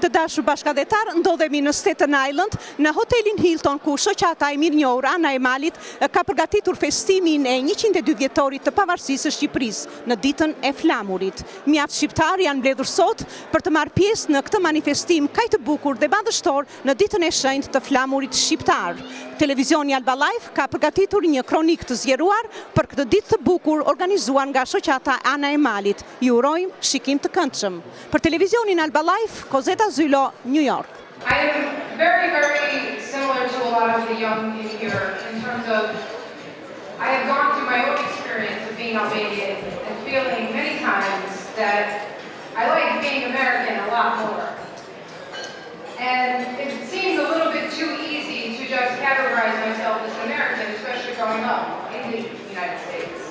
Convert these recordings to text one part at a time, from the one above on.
Të dashur bashkëdhetar, ndodhemi në Staten Island, në hotelin Hilton, ku shoqata e mirënjohur Ana e Malit ka përgatitur festimin e 102 vjetorit të pavarësisë së Shqipërisë në ditën e flamurit. Mjaft shqiptar janë mbledhur sot për të marrë pjesë në këtë manifestim kaq të bukur dhe madhështor në ditën e shenjtë të flamurit shqiptar. Televizioni Alba Live ka përgatitur një kronik të zgjeruar për këtë ditë të bukur organizuar nga shoqata Ana e Malit. Ju urojmë shikim të këndshëm. Për televizionin Alba Live, Kozeta Zylo, New York. I am very, very similar to a lot of the young in here in terms of I have gone through my own experience of being Albanian and feeling many times that I like being American a lot more. And it seems a little bit too easy to just categorize myself as an American, especially growing up in the United States.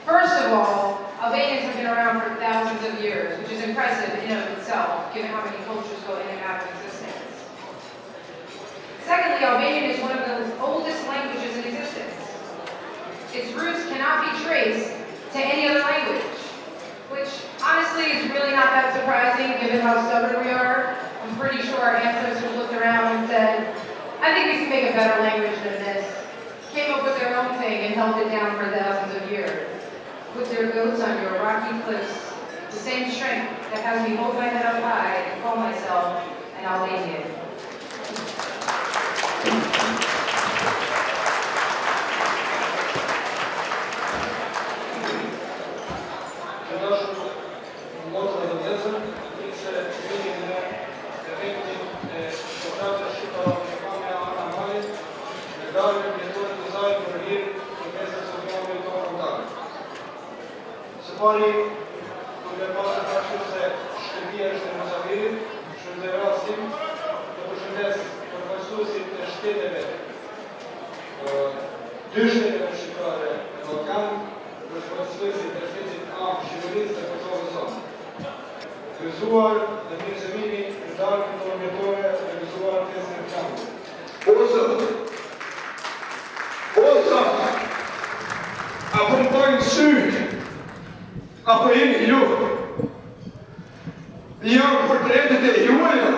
First of all, Albanians have been around for thousands of years, which is impressive in and of itself, given how many cultures go in and out of existence. Secondly, Albanian is one of the oldest languages in existence. Its roots cannot be traced to any other language, which honestly is really not that surprising given how stubborn we are. I'm pretty sure our ancestors looked around and said, I think we can make a better language than this. Came up with their own thing and held it down for thousands of years. Put their goats on your rocky cliffs, the same strength that has me hold my head up high and call myself an Albanian. Pari, kërë e pasë të shumë se shkërbija është në Moshavirit, shumë dhe rastim, të përshëndes përfaqësuesit e shteteve, dy shteteve shqiptare e Ballkan, përfaqësuesit e shtetit Am Shqipërisë dhe Kosovës sonë. Gëzuar dhe mirësevini në darkën të ormetore dhe gëzuar pjesën e flamurit. O Zot, apo më pojnë sytë, apo jeni ju, janë portretet e juaja.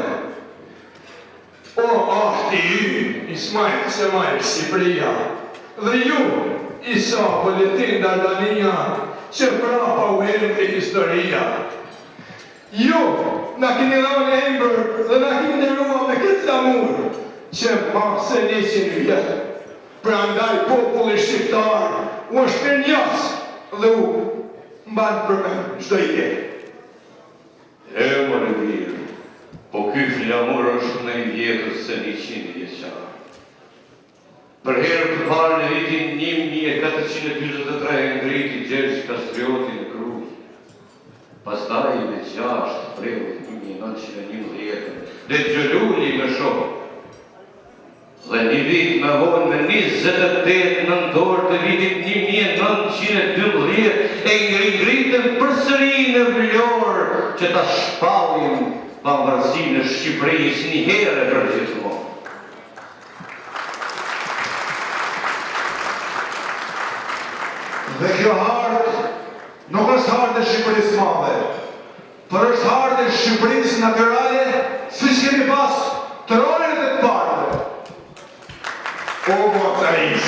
O, ashti ju, Ismail Semaj Shqipëria, dhe ju, Isa Buletin Dardania, që prapa u erën e historia. Ju, na keni dhënë emër dhe na keni nderuar me këtë flamur, që më se 100 vjet. Prandaj populli shqiptar u shpërnjas dhe u mbanë për me qdo i jetë. E më në mirë, po ky flamur është në i vjetës se 100 vjeqarë. Për herë të parë në vitin 1423 ngriti Gjergj Kastrioti në Krujë. Pastaj në 6 prellit 1911 dhe Gjolulli në Shokë. Dhe një vit me vonë me 28 nëntor të vitit 1912 e ngritëm përsëri në Vlorë që ta shpallim pavarësinë e Shqipërisë një herë për gjithmonë. Dhe kjo hartë nuk është hartë e Shqipërisë madhe, për është hartë e Shqipërisë natyrale, si që kemi pas të rollet e të parëve. O, Buataris,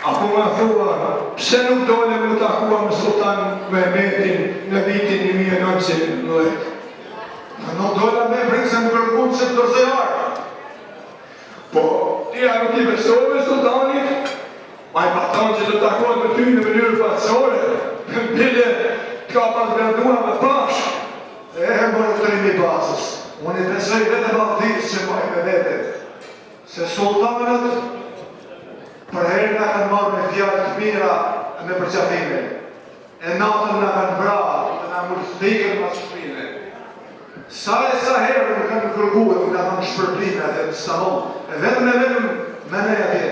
apo më thua, pse nuk dole më takua me Sultan Mehmetin në vitin 1919? Nuk dole me prinsen kërkun që të dorëzejarë. Po, tija nuk i besove Sultanit, ma i patan që të takohet me ty në mënyrë fatësore, bile ka pas gradua me pashë. Mërë të rimi basës, unë i besoj vete valdisë që maj me vete. Se sultanët për herë nga kanë marrë me fjallë të mira me përqafime. E natën nga kanë bra dhe nga mërëthikën ma shpime. Sa herë në kanë kërguet nga kanë shpërblime atë në Istanbul. E vetëm me ne atje.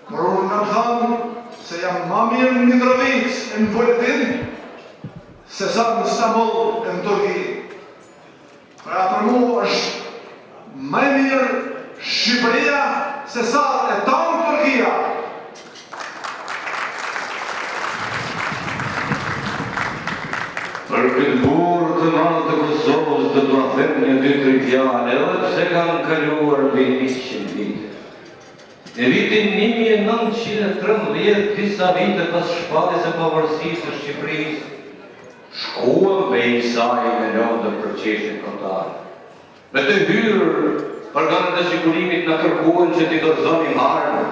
Por unë në thamë se jam ma mirë në Mitrovic e në Buletin se sa në Istanbul e në Turki. Pra për mu është më mirë Shqipëria se sa e tonë Turkia. Për këtë burë të madh të Kosovës do t'u Kristiane, edhe pse kanë kaluar mbi 100 vite. Në vitin 1913, disa vite pas shpalljes së pavarësisë së Shqipërisë, shkuam me Isai në Londër për çështjen kombëtare. Me të hyrë, organet e sigurimit na kërkuan që t'i dorëzonim armë,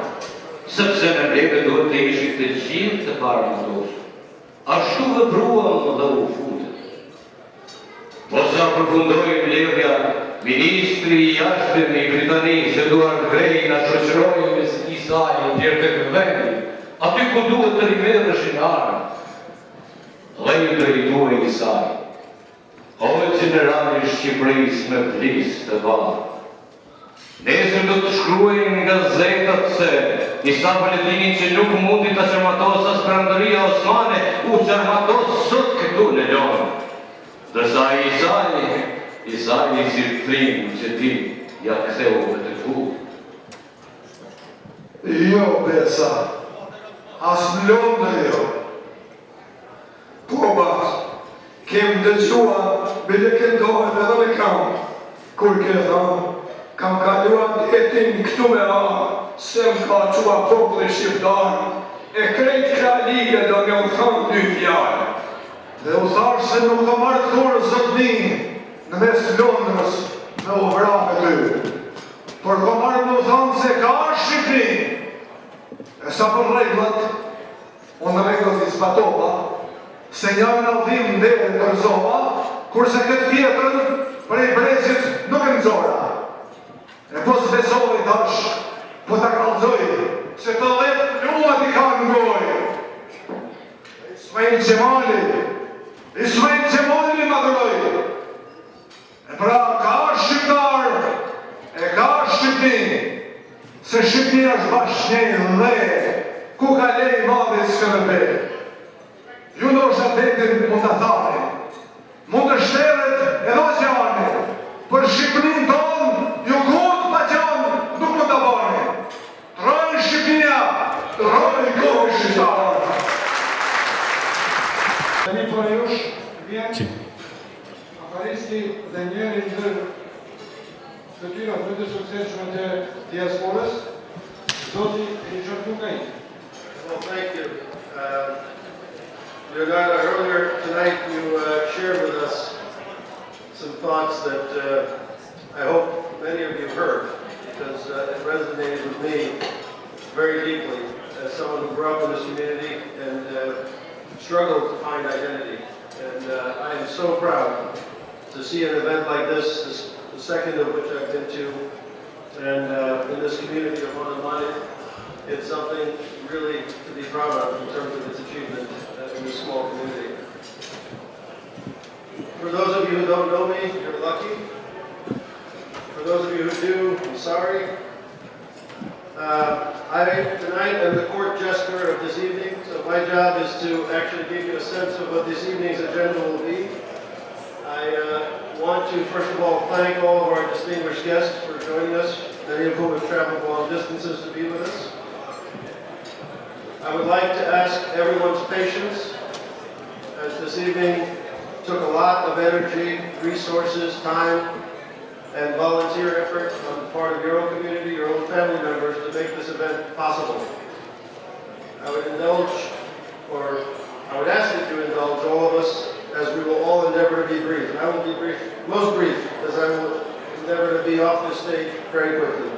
sepse në mbledhje duhet të ishim të gjithë të paravendosur. Ashtu vepruam dhe u futëm. Po sa përfundoi mbledhja, ministri i jashtëm i Britanisë, Eduard Grey, na shoqëroi me Isai deri tek vendi, aty ku duhet të rimerreshin armë. Dhe ju drejtuaj Isai, o generali i Shqipërisë me plisë të bardhë. Nesër do të shkruajnë në gazetat se Isa Valetinin që nuk mundi të qërmatos as Perandëria Osmane, u qërmatos sot këtu në Londër. Dërsa Isai si trim që ti ja ktheu me të fuq. Jo, Besa, as në Londër jo. Po bas, kem dëgjua, bile këndohet edhe me kam, kur ke thamë, kam kaluar jetin këtu me se më ka qua populli shqiptar, e krejt kralige do me u thamë 2 fjallë. Dhe u tharë se nuk ka marrë këturë zëtni në mes Londrës me u vrapë ty. Por ka marrë me u thamë se ka Shqipëri. E sa për reglat, unë reglat i zbatova, se njërë në dhim dhe e nërzova, kurse këtë tjetërën prej brezit nuk e nëzora. E po s'besoj tash, po t'a kalzoj, se të letë luat i ka në gojë. Ismail Gjemali madhëroj. E pra ka shqiptar, e ka Shqipni, se Shqipni është bashkënjë dhe ku ka lej madhe Skënderbeu. Ju në është atetin mund të thane, mund të shteret edhe gjane, për Shqipërin tonë, ju kohët pa gjanë nuk mund të bane. Trojnë Shqipënia, trojnë kohë shqiptarë. Tani për jush vjen afaristi dhe njëri ndër fytyrat më të suksesshme të diasporës, zoti Richard Lukaj. Well, thank you. Leonardo, earlier tonight you shared with us some thoughts that I hope many of you heard, because it resonated with me very deeply as someone who grew up in this community and struggled to find identity. And I am so proud to see an event like this, the second of which I've been to, and in this community of Honamani. It's something really to be proud of in terms of its achievement in this small community. For those of you who don't know me, you're lucky. For those of you who do, I'm sorry. I tonight am the court jester of this evening, so my job is to actually give you a sense of what this evening's agenda will be. I want to first of all thank all of our distinguished guests for joining us, many of whom have traveled long distances to be with us. I would like to ask everyone's patience, as this evening took a lot of energy, resources, time, and volunteer effort on the part of your own community, your own family members to make this event possible. I would ask you to indulge all of us as we will all endeavor to be brief. And I will be brief, most brief, as I will endeavor to be off this stage very quickly.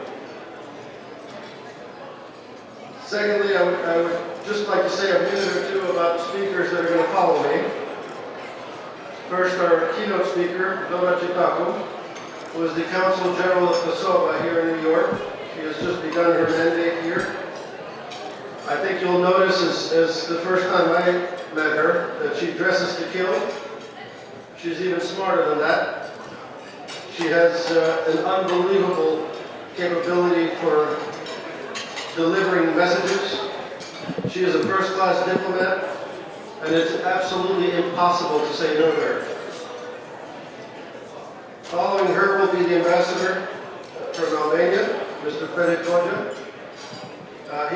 Secondly, I would just like to say a minute or two about the speakers that are going to follow me. First, our keynote speaker, Dora Chitaku, who is the Consul General of Kosovo here in New York. She has just begun her mandate here. I think you'll notice, as the first time I met her, that she dresses to kill. She's even smarter than that. She has an unbelievable capability for delivering messages. She is a first-class diplomat, and it's absolutely impossible to say no to her. Following her will be the ambassador from Albania, Mr. Ferit Hoxha.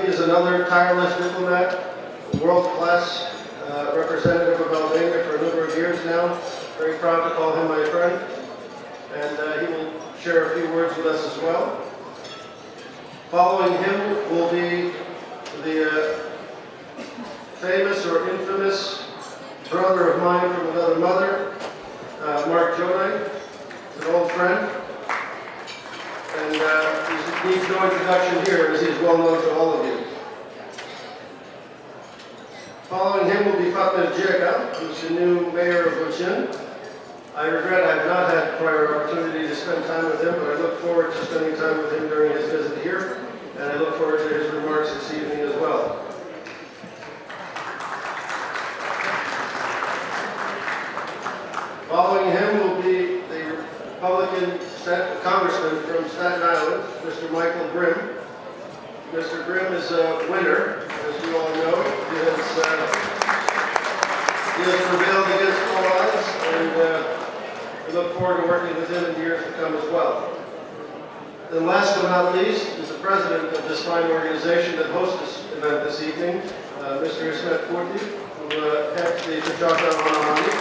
He is another tireless diplomat, world-class representative of Albania for a number of years now. Very proud to call him my friend. And he will share a few words with us as well. Following him will be the famous or infamous brother of mine from another mother, Mark Jonai, an old friend. And he needs no introduction here as he is well known to all of you. Following him will be Fatma Jega, who's the new mayor of Luzhin. I regret I have not had prior opportunity to spend time with him, but I look forward to spending time with him during his visit here, and I look forward to his remarks this evening as well. Following him will be the Republican Congressman from Staten Island, Mr. Michael Grimm. Mr. Grimm is a winner, as you all know. He has prevailed against all odds, and we look forward to working with him in the years to come as well. Then last but not least is the president of this fine organization that hosts this event this evening, Mr. Ismet Kurdi, who heads the Tachata Anamani.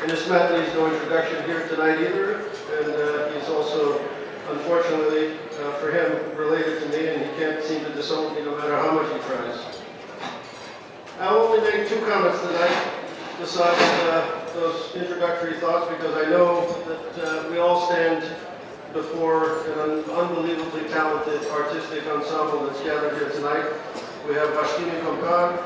And Ismet needs no introduction here tonight either, and he's also, unfortunately for him, related to me, and he can't seem to disown me no matter how much he tries. I'll only make two comments tonight, besides those introductory thoughts, because I know that we all stand before an unbelievably talented artistic ensemble that's gathered here tonight. We have Bashkini Komkan,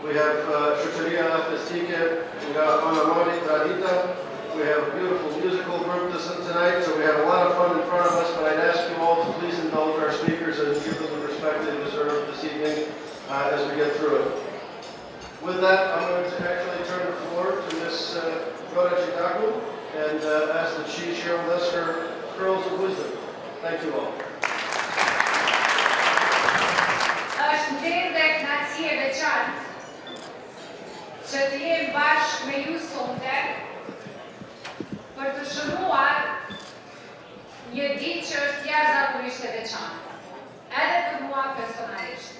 we have Chuchuria Festike, we have Anamani Tradita, we have a beautiful musical group tonight, so we have a lot of fun in front of us, but I'd ask you all to please indulge our speakers and give them the respect they deserve this evening as we get through it. With that, I'm going to actually turn the floor to Ms. Rhoda Chitaku and ask that she share with us her pearls of wisdom. Thank you all. Është ndër dhe kënaqësi e veçantë që të jem bashkë me ju sonte për të shënuar një ditë që është jashtëzakonisht e veçantë, edhe për mua personalisht.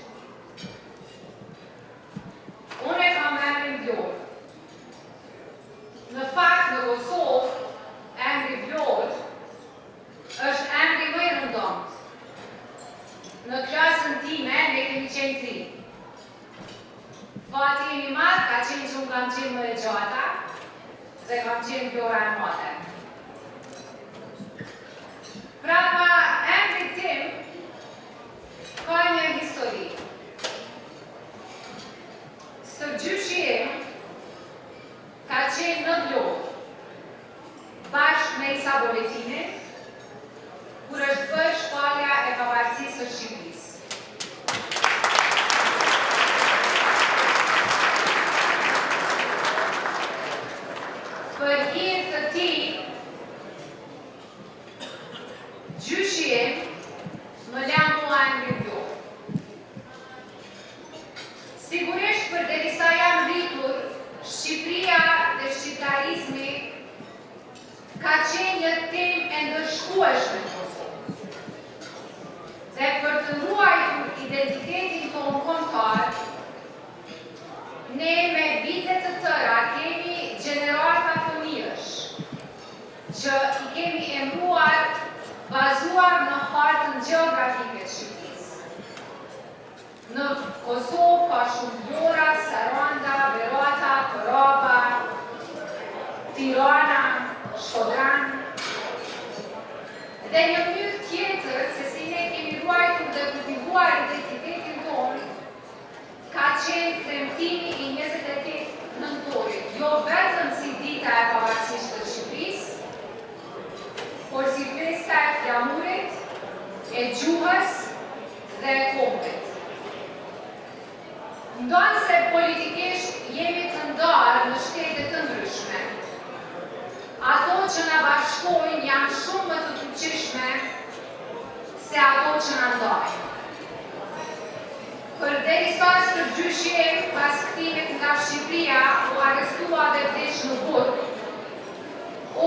Unë e kam emrin Vlorë. Në fakt në Kosovë, emri Vlorë është emri më i rëndomt. Në klasën time ne kemi qenë 3. Fati i mi madh ka qenë që unë kam qenë më e gjata dhe kam qenë Vlora e madhe. Prapa emri tim ka një histori. Stërgjyshi im ka qenë në Vlorë, bashkë me Isa Boletinin, kur është bërë shpallja e pavarësisë së Shqipërisë. Për hir të tij, gjyshi im më la mua emrin Vlorë. Sigurisht përderisa jam rritur, Shqipëria dhe shqiptarizmi ka qenë një temë e ndëshkueshme në Kosovë. Dhe për të ruajtur identitetin tonë kombëtar, ne me vite të tëra kemi gjenerata fëmijësh që i kemi emëruar bazuar në hartën gjeografike të Shqipërisë. Në Kosovë ka shumë Vlora, Saranda, Berata, Koraba, Tirana, Shkodran. Dhe një mënyrë tjetër se si ne kemi ruajtur dhe kultivuar identitetin tonë ka qenë premtimi i 28 nëntorit, jo vetëm si dita e pavarësisë të Shqipërisë, por si festa e flamurit, e gjuhës dhe e kombit. Ndonë se politikisht jemi të ndarë në shtete të ndryshme, ato që na bashkojnë janë shumë më të fuqishme se ato që na ndajnë. Përderisa stërgjyshi im pas kthimit nga Shqipëria u arrestua dhe vdiq në Burg,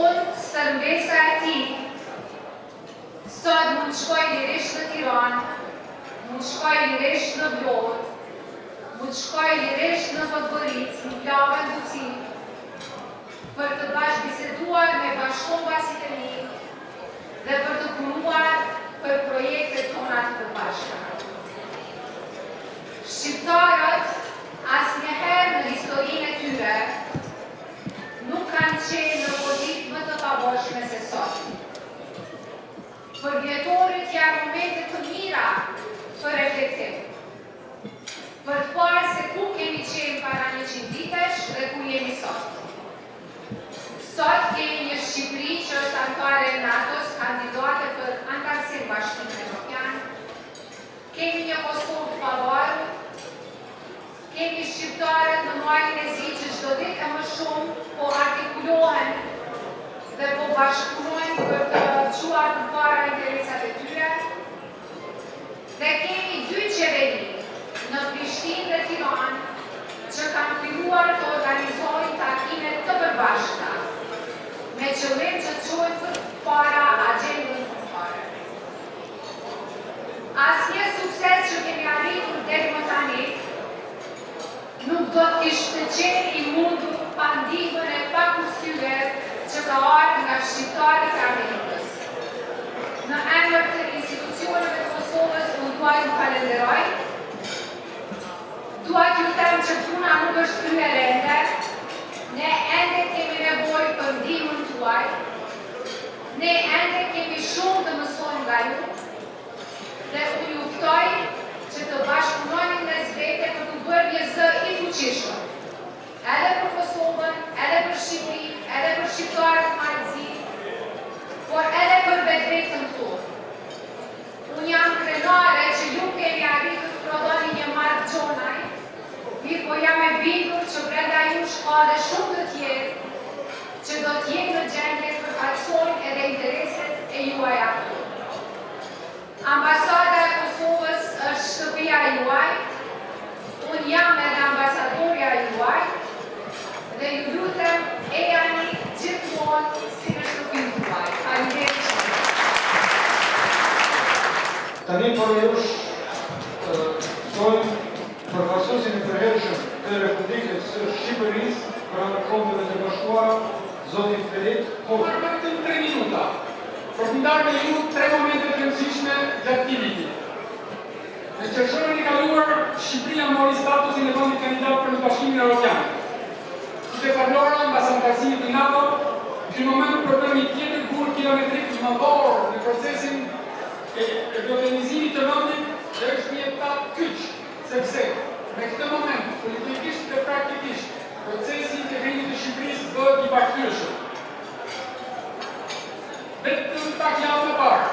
unë, stërmbesa e tij, sot mund të shkoj lirisht në Tiranë, mund të shkoj lirisht në Vlorë, mund të shkoj lirisht në Podgoricë, në Plavën Buci, për të bashkëbiseduar me bashkëkombëtasit e mi dhe për të punuar për projektet tona të përbashkëta. Shqiptarët asnjëherë në historinë e tyre nuk kanë qenë në pozitë më të pavojshme se sot. Për vjetorit janë momente të mira për reflektim. Për të parë se ku kemi qenë para 100 vitesh dhe ku jemi sot. Sot kemi një Shqipëri që është anëtare e NATO-s, kandidate për antarësim Bashkimit Evropian. Kemi një Kosovë të pavarur. Kemi shqiptarët në malin e zi që çdo ditë më shumë po artikulohen dhe po bashkëpunojnë për të çuar përpara interesat e tyre. Dhe kemi 2 qeveri në Prishtinë dhe Tiranë që kanë filluar të organizojnë takime të përbashkëta me qëllim që të çojnë përpara agjendën kombëtare. Asnjë sukses që kemi arritur deri më tani nuk do të ishte qenë i mundur pa ndihmën e pakushtyre që ka ardhur nga shqiptarët e Amerikës. Në emër të institucioneve të Kosovës, unë dua t'ju falenderoj. Dua t'ju them që puna nuk është kryer ende. Ne ende kemi nevojë për ndihmën tuaj. Ne ende kemi shumë të mësojmë nga ju. Dhe unë ju ftoj që të bashkëpunojmë mes vete për të bërë një zë i fuqishëm. Edhe për Kosovën, edhe për Shqipërinë, edhe për shqiptarët marrëzi, por edhe për vetvetën tonë. Unë jam krenare që ju kemi arritur të prodhoni një markë gjonaj, mirë po jam e bindur që brenda jush ka dhe shumë të tjerë që do t'jenë në gjendje të përfaqësojnë edhe intereset e juaja. Ambasada e Kosovës është shtëpia juaj, unë jam edhe ambasadorja juaj, dhe ju lutem e jani gjithmonë si në shtëpinë tuaj. Faleminderit shumë. Tani për jush stojnë përfaqësuesin e përhershëm të Republikës së Shqipërisë për anë Kombeve të Bashkuara, zotin Ferit Hoxha. Për vetëm 3 minuta, për të ndarë me ju 3 momente të rëndësishme gjatë këtij viti. Në qershorën e kaluar, Shqipëria mori statusin e vendit kandidat për në Bashkimin Evropian. Si të parlora ambasadorësit të NATO, ky moment problemi tjetër kur kilometrik i madhor në procesin e organizimit të vendit është një etapë kyç, sepse në këtë moment, politikisht dhe praktikisht, procesi i integrimit të Shqipërisë bëhet i paktyrshëm. Vetëm pak javë më parë,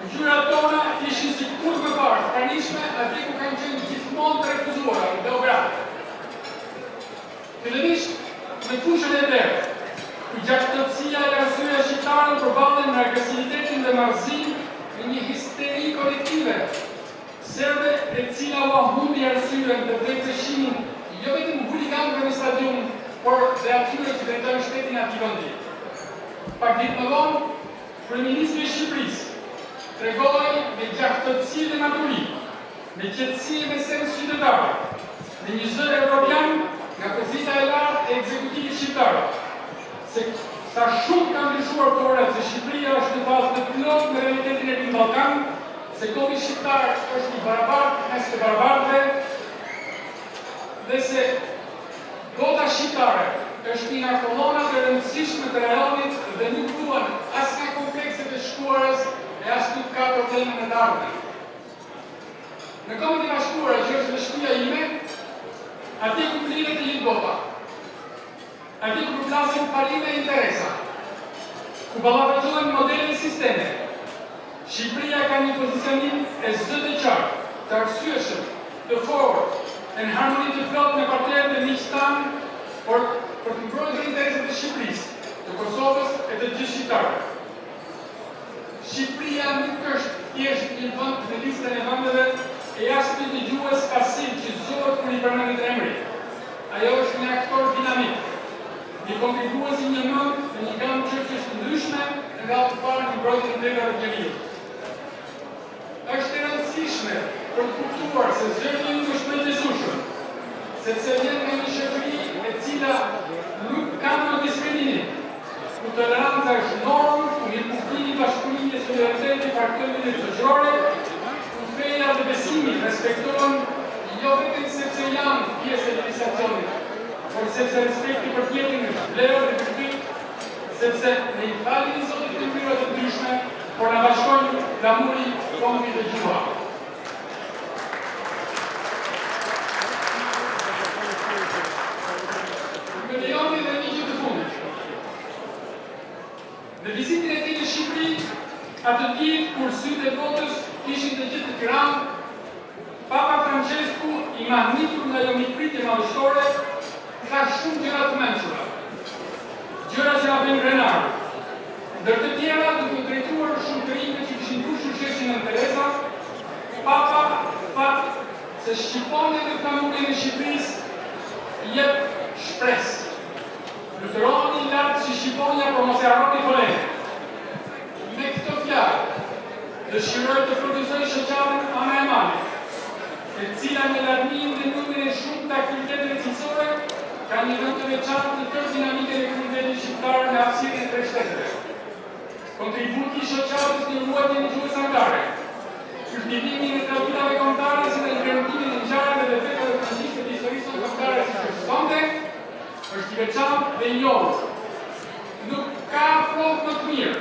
ngjyrat tona ishin si kur më parë, pranishme atje ku kanë qenë gjithmonë të refuzuara në Beograd. Fillimisht në fushën e verë, ku gjaktësia e arsyeja shqiptare përballen me agresivitetin dhe marrësinë në një histeri kolektive, serbe e cila u humbi arsyeën dhe drejtësinë jo vetëm huliganëve në stadium, por dhe atyre që drejtojnë shtetin e atij vendi. Pak ditë më vonë, Kryeministri i Shqipërisë tregoi me gjaktësi dhe maturi, me qetësi dhe sens qytetare, me një zë evropian nga pozita e lartë e ekzekutivit shqiptar, se sa shumë kanë ndryshuar kohërat se Shqipëria është në fazë të plot me realitetin e Rim Ballkan, se komi shqiptar është i barabartë mes të barabartëve, dhe se vota shqiptare është një nga kolonat e rëndësishme të realit dhe nuk duan as nga komplekset e shkuarës e as nuk ka probleme me ardhmen. Në Kombet e Bashkuara, që është në shtëpia ime, atje ku flitet e gjithë bota, atje ku përplasin parime e interesa, ku ballafaqohen modele sisteme, Shqipëria ka një pozicionim e zëtë e qartë, të arsyeshëm, të fortë, në harmoni të plotë me partnerët e miq tanë, por për të mbrojtur interesat e Shqipërisë, të Kosovës e të gjithë shqiptarëve. Shqipëria nuk është thjesht një vend në listën e vendeve e jashtëm dëgjues pasiv që zgjohet kur i përmendet emri. Ajo është një aktor dinamik, një kontribues i një mend në një gamë çështjesh të ndryshme nga të parë në mbrojtjen e drejtave të njerëzit. Është e rëndësishme për të kuptuar se zëri nuk është më i lezueshëm, sepse vjen nga një shoqëri e cila nuk ka më diskriminime, ku toleranca është normë, ku mirëkuptimi, bashkëpunimi e solidariteti partnerëve shoqërore, ku feja dhe besimi respektohen jo vetëm sepse janë pjesë e civilizacionit, por sepse respekti për tjetrin është vlerë dhe virtyt, sepse ne I falemi Zotit në mënyra të ndryshme, por na bashkojnë flamuri, kombit dhe gjuha. Më lejoni dhe një gjë të fundit. Në vizitën e tij në Shqipëri, atë ditë kur sytë e botës ishin të gjithë në Tiranë, Papa Francesku, I mahnitur nga jo mikpritje madhështore, ka shumë gjëra të mençura. Gjëra që na bëjnë krenar. Ndër të tjera, duke drejtuar shumë të rinjve që kishin mbushur sheshin në Tereza, Papa tha se shqiponjët e flamurin e Shqipërisë jep shpresë. Luteroni lartë që shqiponja por mos e harroni folenë. Me këtë fjalë, dëshiroj të furnizoj shoqatën Ana e Malit, e cila me larmin dhe numrin e shumë të aktiviteteve cilësore, ka një vend të veçantë në tërë dinamikën e komunitetit shqiptar në hapësirën e 3 shteteve. Kontributi I shoqatës në ruajtjen e gjuhës angare, kultivimin e traditave kombëtare si dhe garantimin e ngjarjeve dhe vetave politike të historisë kombëtare si që sonte, është I veçantë dhe I njohur. Nuk ka provë më të mirë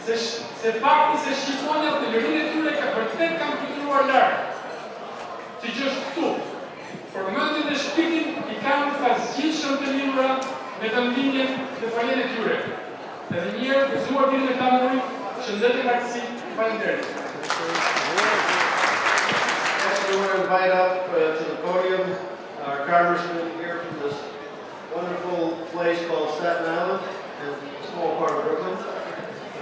se fakti se shqiponjat në lërinë e tyre ka vërtet kanë fluturuar larg, siç është këtu. Por mendjen dhe shpirtin I kanë të zgjidhshëm të lidhura me të ndjenjën dhe faljen e tyre. Edhe një herë gëzuar ditën e flamurit, shëndet e lartësi, faleminderit. Next, we want to invite up to the podium our congressman here from this wonderful place called Staten Island, a small part of Brooklyn.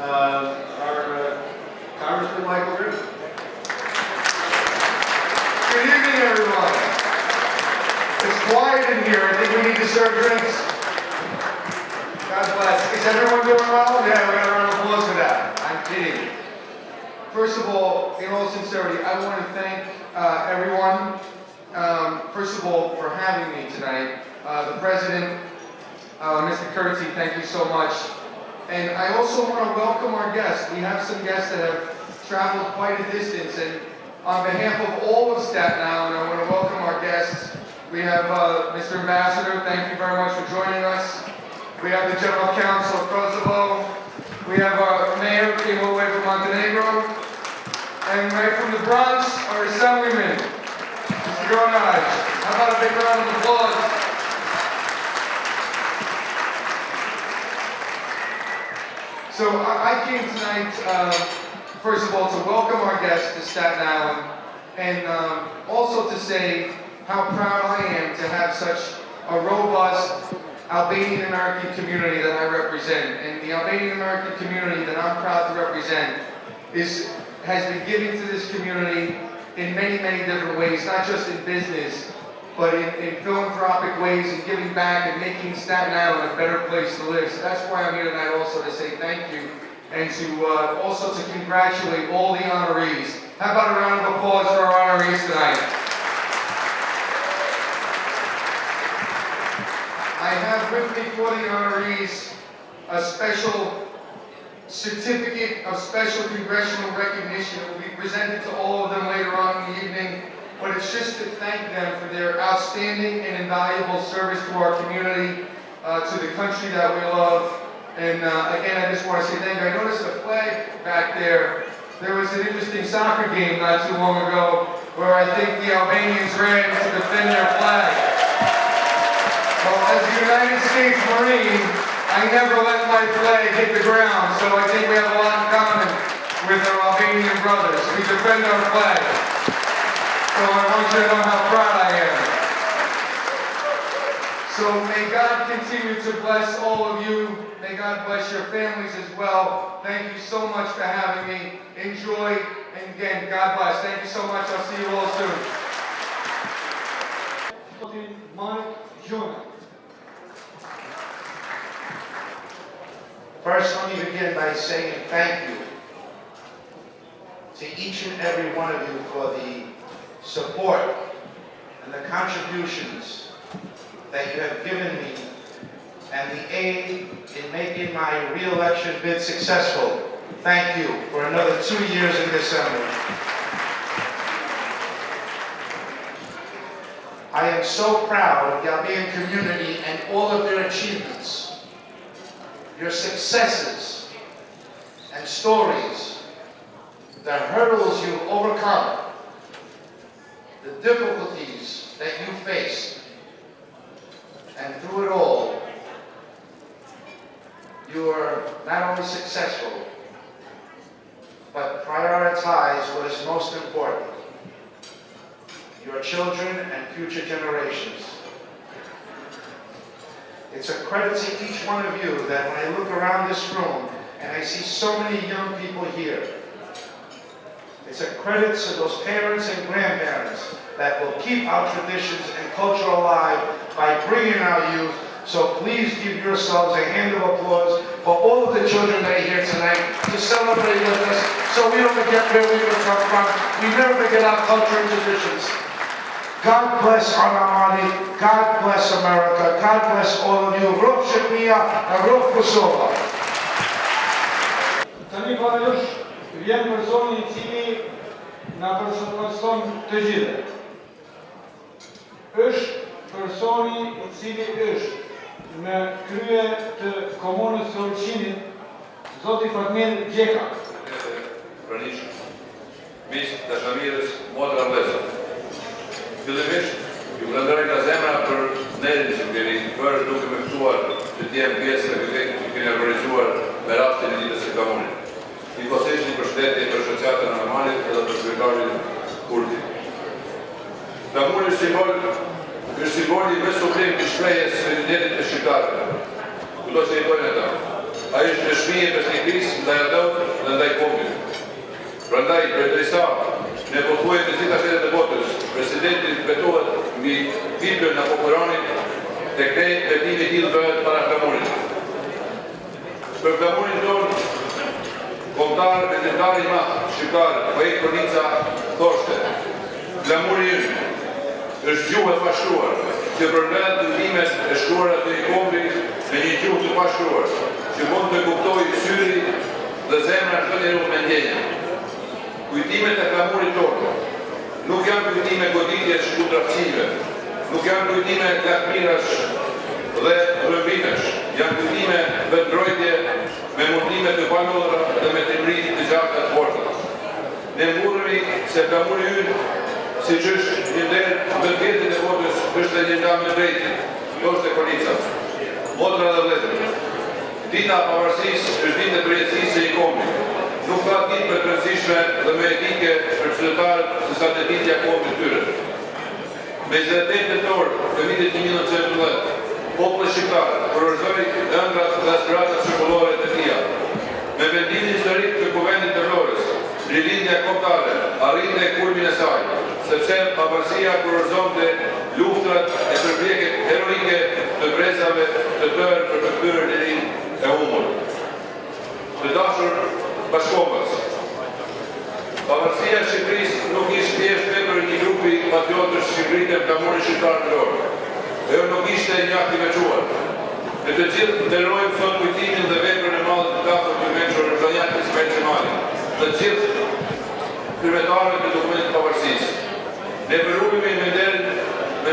Our Congressman Michael Griffin. Good evening, everyone. It's quiet in here. I think we need to serve drinks. God bless. Is everyone doing well? Yeah, we got a round of applause for that. I'm kidding. First of all, in all sincerity, I want to thank everyone, first of all, for having me tonight. The President, Mr. Curtsy, thank you so much. And I also want to welcome our guests. We have some guests that have traveled quite a distance. And on behalf of all of Staten Island, I want to welcome our guests. We have Mr. Ambassador, thank you very much for joining us. We have the General Counsel of Kosovo. We have our Mayor, who came all the way from Montenegro. And right from the Bronx, our Assemblyman, Mr. Gronaj. How about a big round of applause? So I came tonight, first of all, to welcome our guests to Staten Island, and also to say how proud I am to have such a robust Albanian American community that I represent. And the Albanian American community that I'm proud to represent has been giving to this community in many, many different ways, not just in business, but in philanthropic ways and giving back and making Staten Island a better place to live. So that's why I'm here tonight also to say thank you and to also to congratulate all the honorees. How about a round of applause for our honorees tonight? I have with me for the honorees a special certificate of special congressional recognition that will be presented to all of them later on in the evening. But it's just to thank them for their outstanding and invaluable service to our community, to the country that we love. And again, I just want to say thank you. I noticed a flag back there. There was an interesting soccer game not too long ago where I think the Albanians ran to defend their flag. Well, as a United States Marine, I never let my flag hit the ground, so I think we have a lot in common with our Albanian brothers. We defend our flag. So I want you to know how proud I am. So may God continue to bless all of you. May God bless your families as well. Thank you so much for having me. Enjoy, and again, God bless. Thank you so much. I'll see you all soon. Mike Jonah. First, let me begin by saying thank you to each and every one of you for the support and the contributions that you have given me and the aid in making my re-election bid successful. Thank you for another 2 years in the Assembly. I am so proud of the Albanian community and all of their achievements, your successes and stories, the hurdles you've overcome, the difficulties that you faced, and through it all, you were not only successful, but prioritized what is most important, your children and future generations. It's a credit to each one of you that when I look around this room and I see so many young people here, it's a credit to those parents and grandparents that will keep our traditions and culture alive by bringing our youth. So please give yourselves a hand of applause for all of the children that are here tonight to celebrate with us so we don't forget where we come from. We never forget our culture and traditions. God bless Anamali, God bless America, God bless all of you. Rov Shqipnia and Rov Kosova. Tani parajush vjen personi I cili na përshëndetson të gjithë. Është personi I cili është në krye të komunës së Ulqinit, Zoti Fatmir Gjeka. Pranish, miq dashamirës, motra vëllezër. Fillimisht, ju falenderoj nga zemra për nerin që keni bërë duke më ftuar që të jem pjesë e këtij që keni organizuar me rastin e ditës së Kamunit. Njëkohësisht një përshëndetje për shoqatën e Normalit edhe për kryetarin Kurti. Kamuni është simboli më suprim të shprehjes së identitetit të shqiptarëve. Kudo që jetojnë ata. Ai është dëshmi e besnikërisë ndaj Allahut dhe ndaj popullit. Prandaj, përderisa në pothuajt të gjitha shtetet e botës, presidenti betohet mbi Biblën apo Koranin, tek ne betimi I tillë bëhet para Kamunit. Për Kamunin tonë, kombëtar vendimtar I madh shqiptar, poet Konica thoshte: "Glamuri ynë është gjuhë e pashkruar, që përmbledh ndërtimet e shkruara të një kombi me një gjuhë të pashkruar, që mund të kuptojë syri dhe zemra çdo njeriu me ndjenjë." Kujtimet e Kamunit tonë nuk janë kujtime goditjesh kundërftësive, nuk janë kujtime lakmirash dhe rrëmbimesh, janë kujtime vetëmbrojtje me mundime të panollura dhe me trimëri të gjatë të forta. Ne mburemi se Kamuni ynë, siç është një nder më vjetit e botës, është një nga më drejti, thoshte Konica. Motra dhe vëllezër, dita e pavarësisë është ditë e përjetësisë e I kombit. Nuk ka ditë më të rëndësishme dhe më etike për qytetarët se sa të ditja e kombit tyre. Me 28 tetor të vitit 1990, populli shqiptar përvërzoi ëndrat dhe aspiratat shkollore të tija. Me vendimin historik të Kuvendit të Florës, rilindja kombëtare arrinte kulmin e saj, sepse pavarësia përvërzonte luftrat e përpjekjet heroike të brezave të tërë për të kthyer lirinë e humbur. Të dashur bashkombës, pavarësia e Shqipërisë nuk ishte thjesht vetëm një grupi patriotësh shqipëritë e Kamunit shqiptar ndëror. Ajo nuk ishte një akt I veçuar. Ne të gjithë nderojmë sot kujtimin dhe veprën e madhe të dashur të mençur Rëzanjat Ismail Xhamali, të gjithë kryetarët e dokumentit të pavarësisë. Ne përruhemi me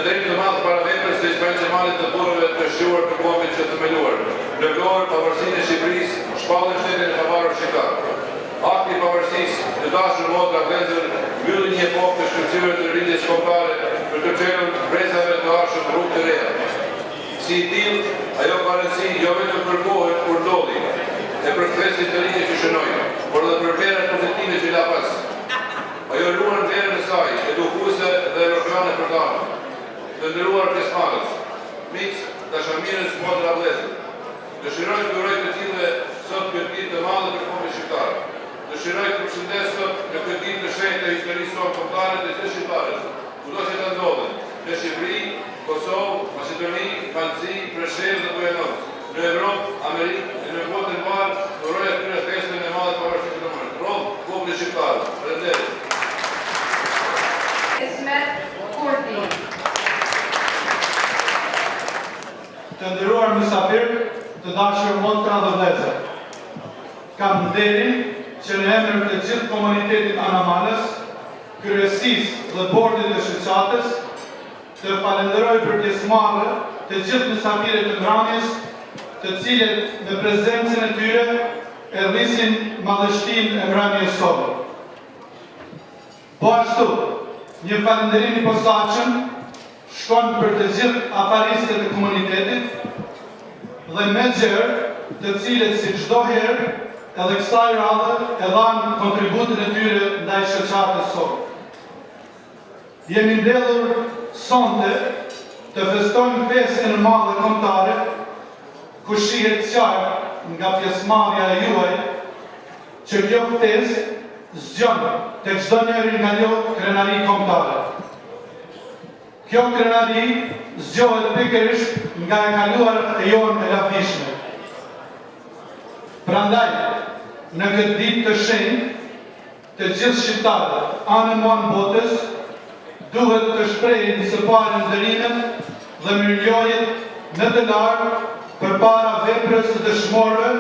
nderim të madh para veprës së Ismail Xhamalit të burrëve të shquar për kombin që themeluar. Në vlorë pavarësinë e Shqipërisë, shpallën shtetin e pavarur shqiptar. Akti I pavarësisë, të dashur motra vëllezër, mbylli një epokë të shkëlqyer të rritjes kombëtare për të çelur brezave të arshëm rrugë të reja. Si I tillë, ajo ka rëndësi jo vetëm për kohën kur ndodhi, e për kthesë historike që shënoi, por edhe për vlerat pozitive që I la pas. Ajo luan vlerën e saj, edukuese dhe evropiane për danë. Të nderuar pjesëmarrës, miq, dashamirës, motra vëllezër, dëshiroj të uroj të tillë sot këtë ditë të madhe për kombin shqiptar. Dëshiroj të përshëndes sot në këtë ditë të shenjtë të historisë tonë kombëtare të gjithë shqiptarët, kudo që të ndodhen, në Shqipëri, Kosovë, Maqedoni, Vallëzi, Preshevë dhe Bujanovë, në Evropë, Amerikë e në botën e parë, uroj atyre festën e madhe të pavarësisë së Kamunit. Rrov populli shqiptar. Faleminderit. Ismet Kurti. Të nderuar nderuar mysafir, të dashur motra dhe vëllezër. Kam nderin që në emër të gjithë komunitetit Anamalës, kryesisë dhe bordit të shoqatës, të falenderoj për pjesëmarrje të gjithë mysafirët të mbrëmjes, të cilët me prezencën e tyre e rrisin madhështinë e mbrëmjes sonë. Po ashtu, një falenderim i posaçëm shkon për të gjithë afaristët e komunitetit dhe menaxher, të cilët si çdo herë edhe kësaj radhe e dhanë kontributin e tyre ndaj shoqatës sonë. Jemi mbledhur sonte të festojmë festën e madhe kombëtare, ku shihet qartë nga pjesëmarrja e juaj që kjo festë zgjon tek çdo njeri nga jo krenari kombëtare. Kjo krenari zgjohet pikërisht nga e kaluar e jonë e lavdishme. Prandaj, në këtë ditë të shenjtë, të gjithë shqiptarët anë muan botës duhet të shprehin së pari ndërimet dhe mirënjohjet në të lartë përpara veprës së dëshmorëve,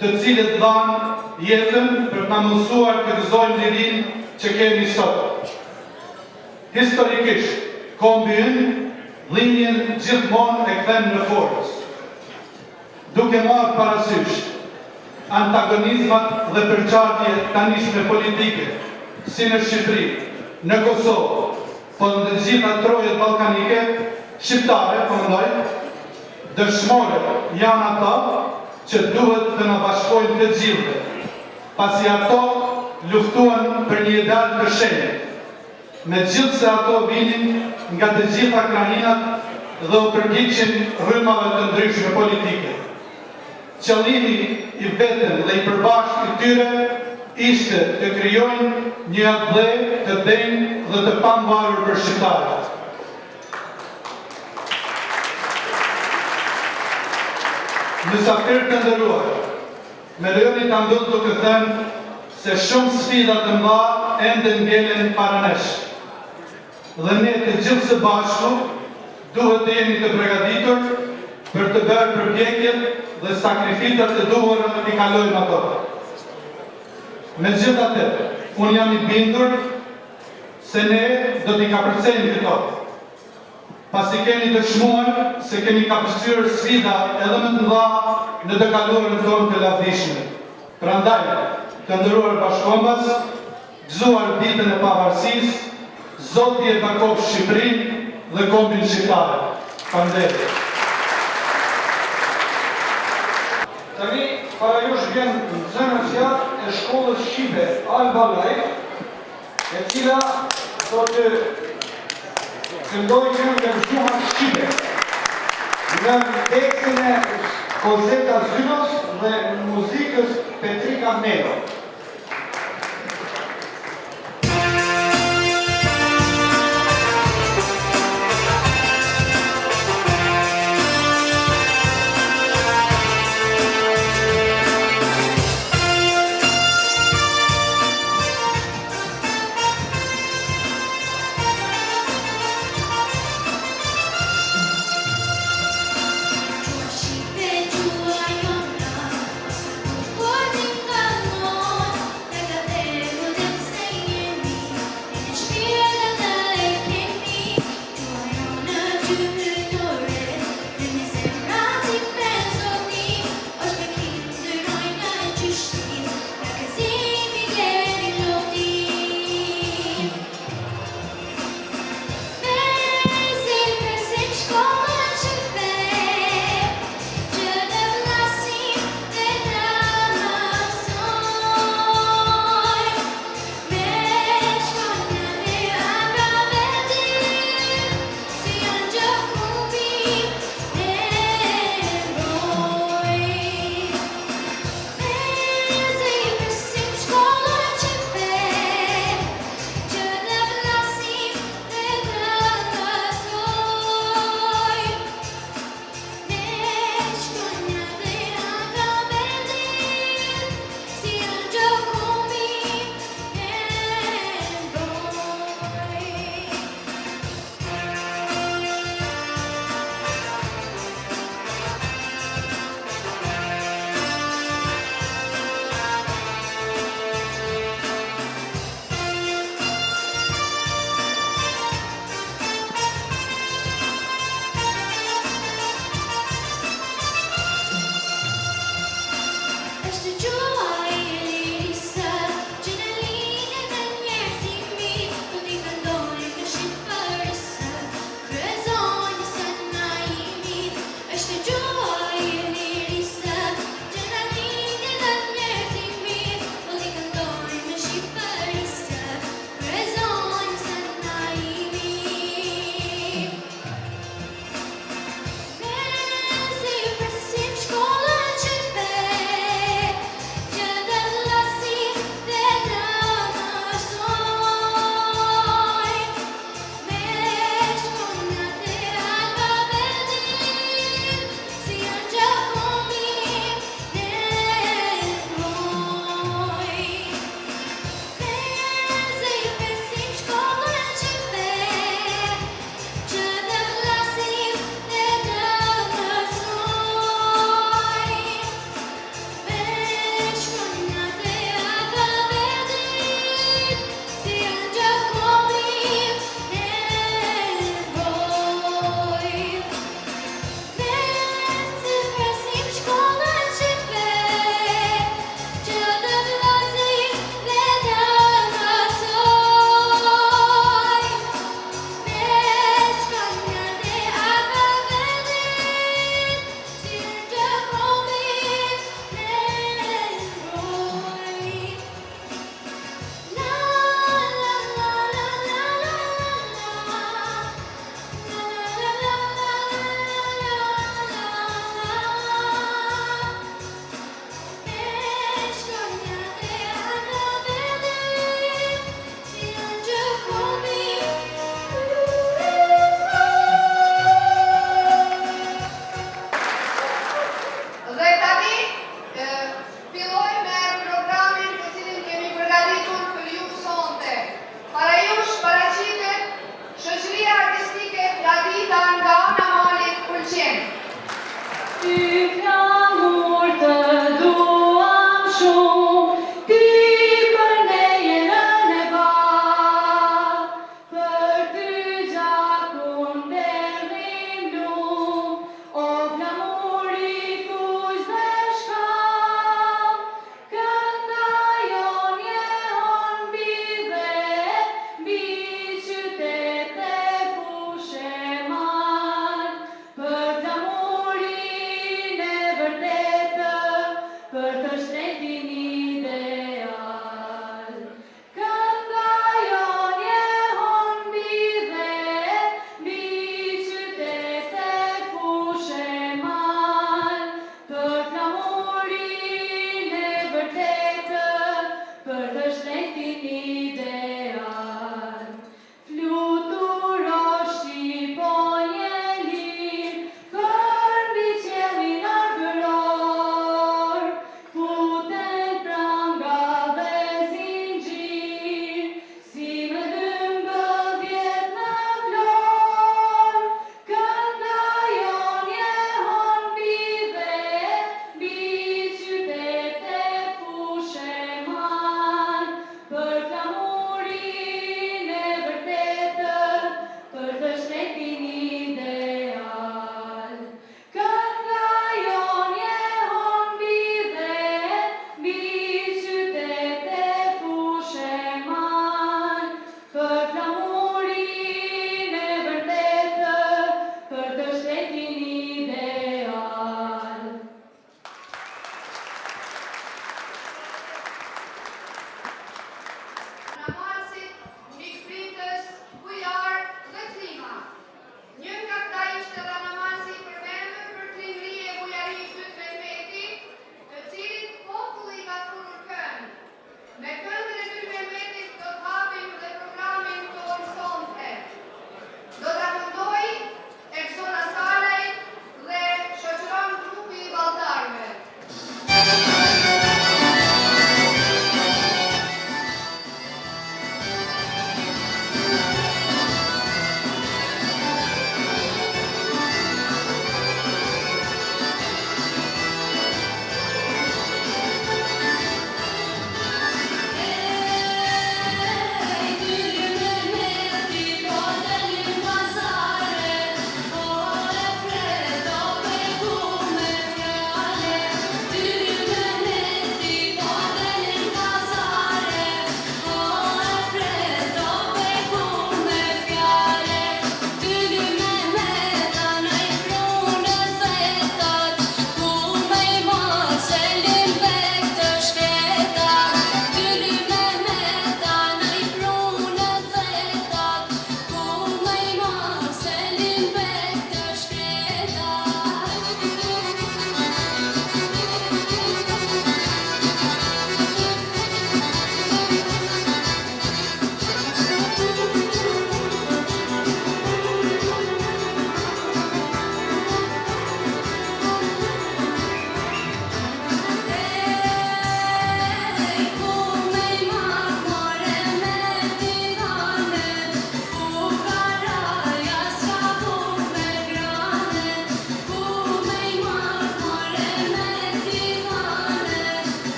të cilët dhanë jetën për të na mësuar të gëzojmë lirinë që kemi sot. Historikisht, kombi ynë linjen gjithmonë e kthen në forcë, duke marrë parasysh antagonizmat dhe përçarje tanishme politike, si në Shqipëri, në Kosovë, po në të gjitha trojet ballkanike, shqiptare, po mendoj, dëshmore janë ata që duhet të na bashkojnë të gjithë, pasi ato luftuan për një ideal të shenjtë, megjithse ato vinin nga të gjitha krahinat dhe u përgjigjen rrymave të ndryshme politike. Qëllimi i vetëm dhe i përbashkët i tyre ishte të krijojnë një atë të denjë dhe të pambarur për shqiptarët. Mysafirë të nderuar, me lejoni ta mbyll duke thënë se shumë sfida të mëdha ende ngelen para nesh. Dhe ne të gjithë së bashku duhet të jemi të përgatitur për të bërë përpjekjet dhe sakrificat e duhura të i kalojmë ato. Megjithatë, unë jam i bindur se ne do t'i kapërcejmë këto, pasi kemi dëshmuar se kemi kapërcyer sfida edhe më të mëdha në të kaluarën tonë të lavdishme. Prandaj, të nderuar bashkëkombës, gëzuar ditën e pavarësisë, Zoti e bako Shqipërinë dhe kombin shqiptar. Faleminderit. Tani, para jush vjen nxënësja e shkollës shqipe Alba Life, e cila do të këndojë nga gjuha shqipe, nga tekstin e Kozeta Zynos dhe muzikës Petrika Melo. Shqipe, gjua jona, por t'inganoj.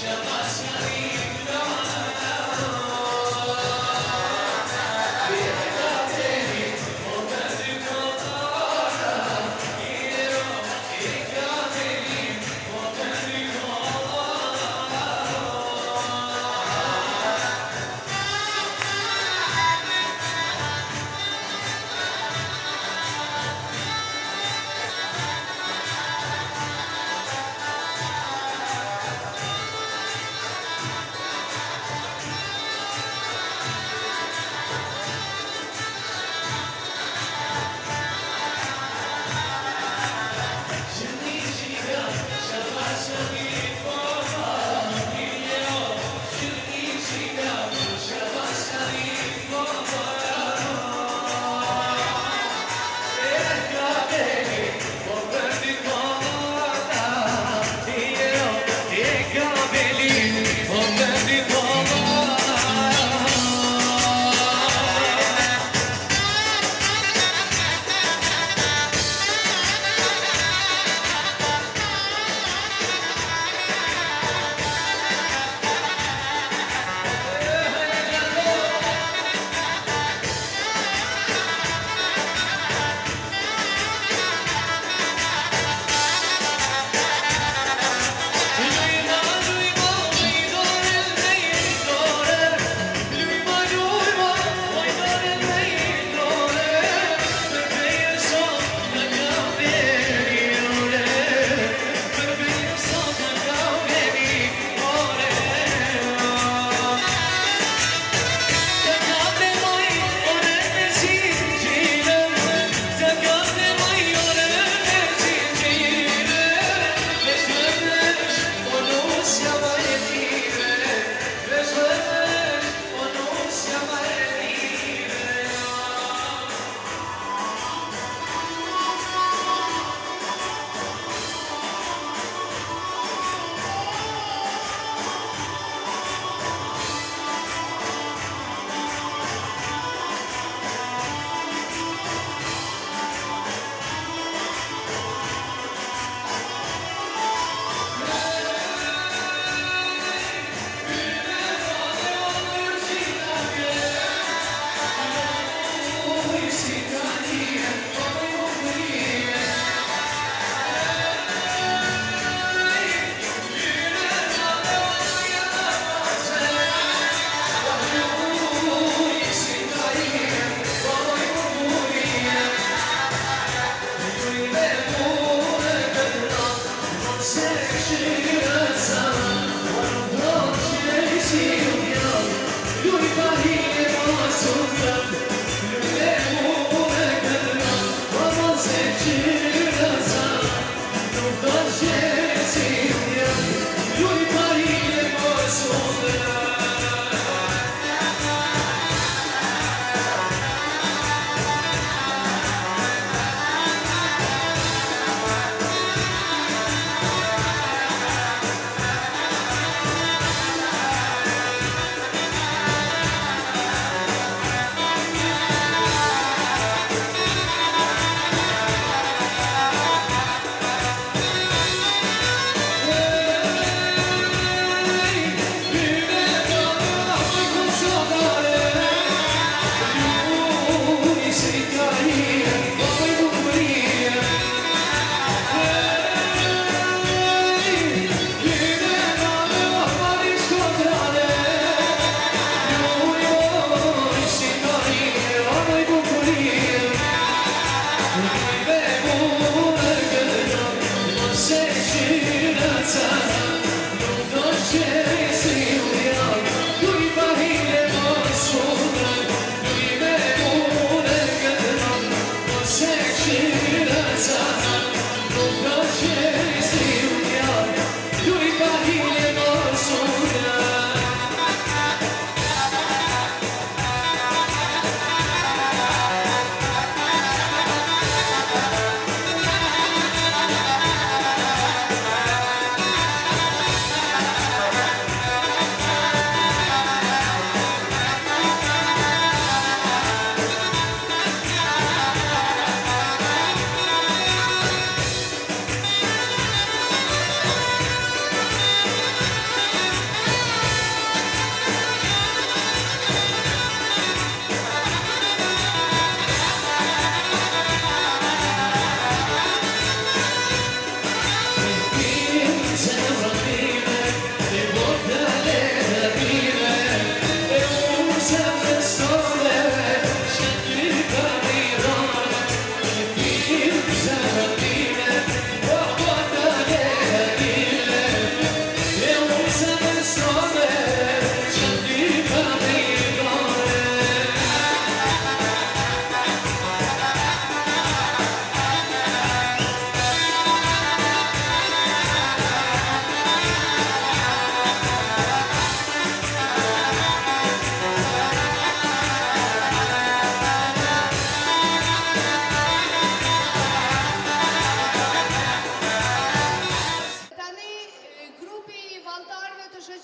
Shabbat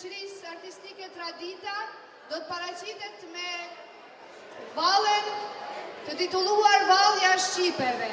shoqërisë artistike Tradita do të paraqitet me vallen të titulluar Vallja e Shqipeve.